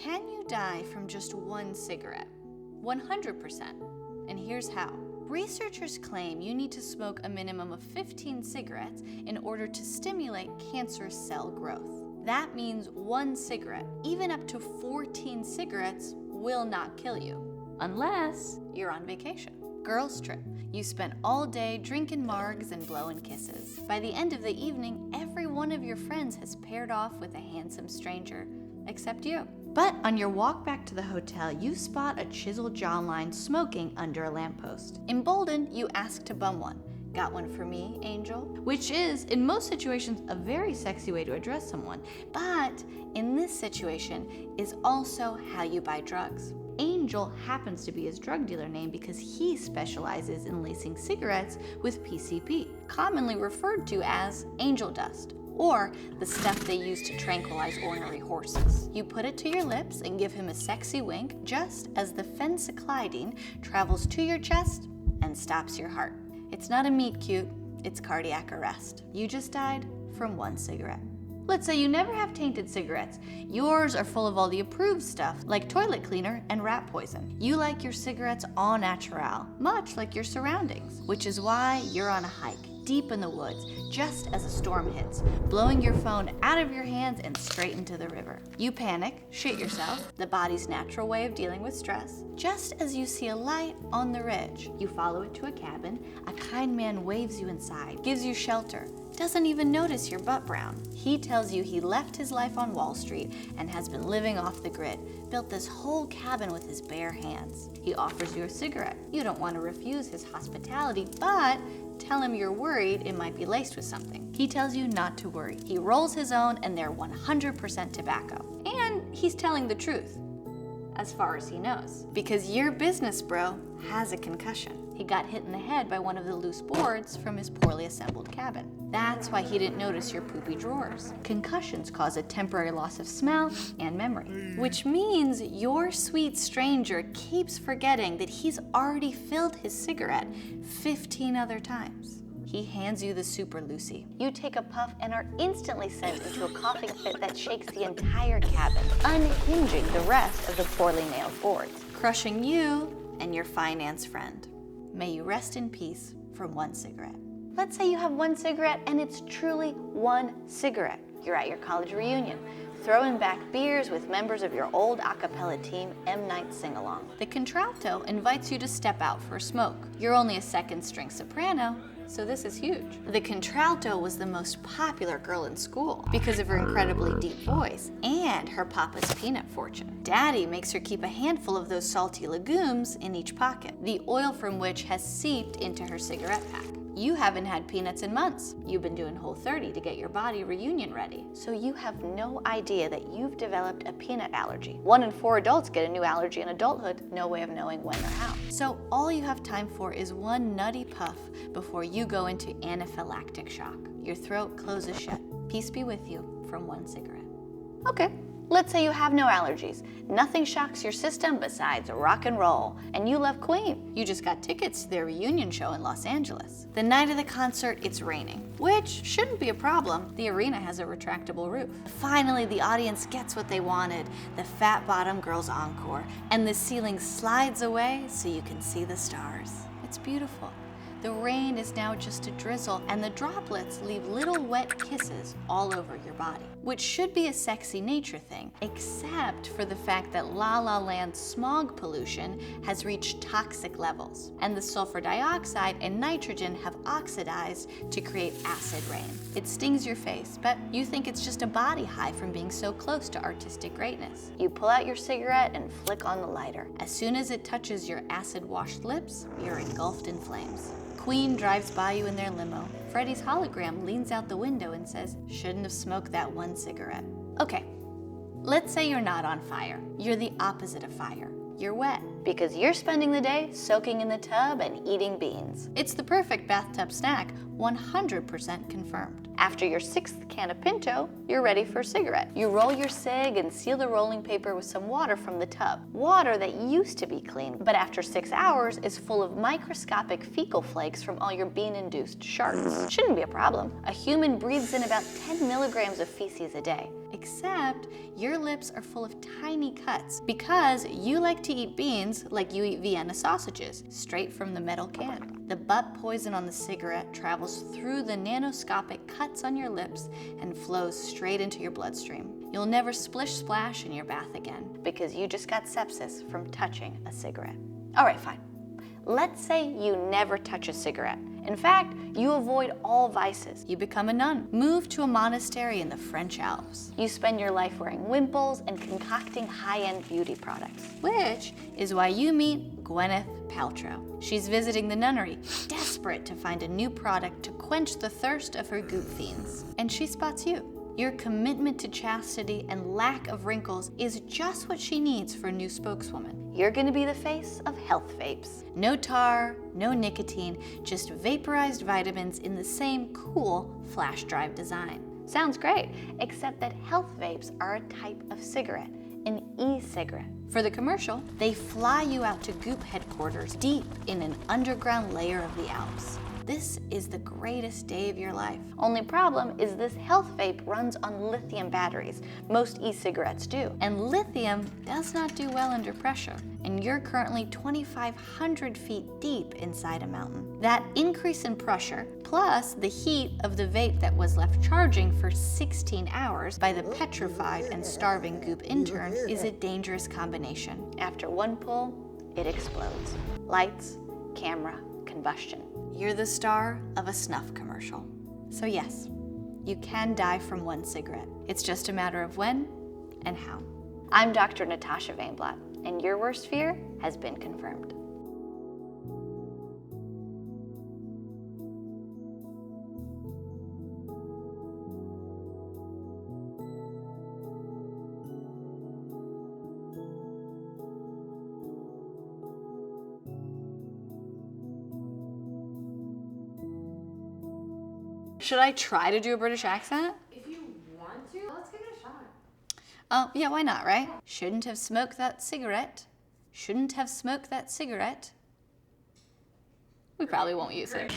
Can you die from just one cigarette? 100%. And here's how. Researchers claim you need to smoke a minimum of 15 cigarettes in order to stimulate cancerous cell growth. That means one cigarette, even up to 14 cigarettes, will not kill you. Unless you're on vacation. Girls trip. You spent all day drinking margs and blowing kisses. By the end of the evening, every one of your friends has paired off with a handsome stranger, except you. But on your walk back to the hotel, you spot a chiseled jawline smoking under a lamppost. Emboldened, you ask to bum one. Got one for me, Angel? Which is, in most situations, a very sexy way to address someone. But in this situation, is also how you buy drugs. Angel happens to be his drug dealer name because he specializes in lacing cigarettes with PCP, commonly referred to as angel dust, or the stuff they use to tranquilize ornery horses. You put it to your lips and give him a sexy wink just as the phencyclidine travels to your chest and stops your heart. It's not a meet cute, it's cardiac arrest. You just died from one cigarette. Let's say you never have tainted cigarettes. Yours are full of all the approved stuff, like toilet cleaner and rat poison. You like your cigarettes au naturel, much like your surroundings, which is why you're on a hike, deep in the woods, just as a storm hits, blowing your phone out of your hands and straight into the river. You panic, shit yourself, the body's natural way of dealing with stress. Just as you see a light on the ridge, you follow it to a cabin, a kind man waves you inside, gives you shelter, doesn't even notice your butt brown. He tells you he left his life on Wall Street and has been living off the grid, built this whole cabin with his bare hands. He offers you a cigarette. You don't want to refuse his hospitality, but tell him you're worried it might be laced with something. He tells you not to worry. He rolls his own and they're 100% tobacco. And he's telling the truth, as far as he knows. Because your business bro has a concussion. He got hit in the head by one of the loose boards from his poorly assembled cabin. That's why he didn't notice your poopy drawers. Concussions cause a temporary loss of smell and memory, which means your sweet stranger keeps forgetting that he's already filled his cigarette 15 other times. He hands you the Super Lucy. You take a puff and are instantly sent into a coughing fit that shakes the entire cabin, unhinging the rest of the poorly nailed boards, crushing you and your finance friend. May you rest in peace from one cigarette. Let's say you have one cigarette and it's truly one cigarette. You're at your college reunion, throwing back beers with members of your old a cappella team M Night sing-along. The contralto invites you to step out for a smoke. You're only a second string soprano, so this is huge. The contralto was the most popular girl in school because of her incredibly deep voice and her papa's peanut fortune. Daddy makes her keep a handful of those salty legumes in each pocket, the oil from which has seeped into her cigarette pack. You haven't had peanuts in months. You've been doing Whole30 to get your body reunion ready. So you have no idea that you've developed a peanut allergy. 1 in 4 adults get a new allergy in adulthood, no way of knowing when or how. So all you have time for is one nutty puff before you go into anaphylactic shock. Your throat closes shut. Peace be with you from one cigarette. Okay. Let's say you have no allergies. Nothing shocks your system besides rock and roll. And you love Queen. You just got tickets to their reunion show in Los Angeles. The night of the concert, it's raining, which shouldn't be a problem. The arena has a retractable roof. Finally, the audience gets what they wanted, the fat bottom girls encore, and the ceiling slides away so you can see the stars. It's beautiful. The rain is now just a drizzle, and the droplets leave little wet kisses all over your body, which should be a sexy nature thing, except for the fact that La La Land's smog pollution has reached toxic levels, and the sulfur dioxide and nitrogen have oxidized to create acid rain. It stings your face, but you think it's just a body high from being so close to artistic greatness. You pull out your cigarette and flick on the lighter. As soon as it touches your acid-washed lips, you're engulfed in flames. Queen drives by you in their limo. Freddie's hologram leans out the window and says, "Shouldn't have smoked that one cigarette." Okay, let's say you're not on fire. You're the opposite of fire. You're wet because you're spending the day soaking in the tub and eating beans. It's the perfect bathtub snack, 100% confirmed. After your 6th can of Pinto, you're ready for a cigarette. You roll your cig and seal the rolling paper with some water from the tub. Water that used to be clean, but after 6 hours is full of microscopic fecal flakes from all your bean-induced sharts. Shouldn't be a problem. A human breathes in about 10 milligrams of feces a day. Except your lips are full of tiny cuts because you like to eat beans like you eat Vienna sausages, straight from the metal can. The butt poison on the cigarette travels through the nanoscopic cuts on your lips and flows straight into your bloodstream. You'll never splish splash in your bath again because you just got sepsis from touching a cigarette. All right, fine. Let's say you never touch a cigarette. In fact, you avoid all vices. You become a nun, move to a monastery in the French Alps. You spend your life wearing wimples and concocting high-end beauty products, which is why you meet Gwyneth Paltrow. She's visiting the nunnery, desperate to find a new product to quench the thirst of her goop fiends. And she spots you. Your commitment to chastity and lack of wrinkles is just what she needs for a new spokeswoman. You're gonna be the face of health vapes. No tar, no nicotine, just vaporized vitamins in the same cool flash drive design. Sounds great, except that health vapes are a type of cigarette, an e-cigarette. For the commercial, they fly you out to Goop headquarters deep in an underground layer of the Alps. This is the greatest day of your life. Only problem is this health vape runs on lithium batteries. Most e-cigarettes do. And lithium does not do well under pressure. And you're currently 2,500 feet deep inside a mountain. That increase in pressure, plus the heat of the vape that was left charging for 16 hours by the petrified and starving Goop intern, is a dangerous combination. After one pull, it explodes. Lights, camera, combustion. You're the star of a snuff commercial. So yes, you can die from one cigarette. It's just a matter of when and how. I'm Dr. Natasha Vaynblat, and your worst fear has been confirmed. Should I try to do a British accent? If you want to, let's give it a shot. Oh, yeah, why not, right? Shouldn't have smoked that cigarette. Shouldn't have smoked that cigarette. We probably won't use it.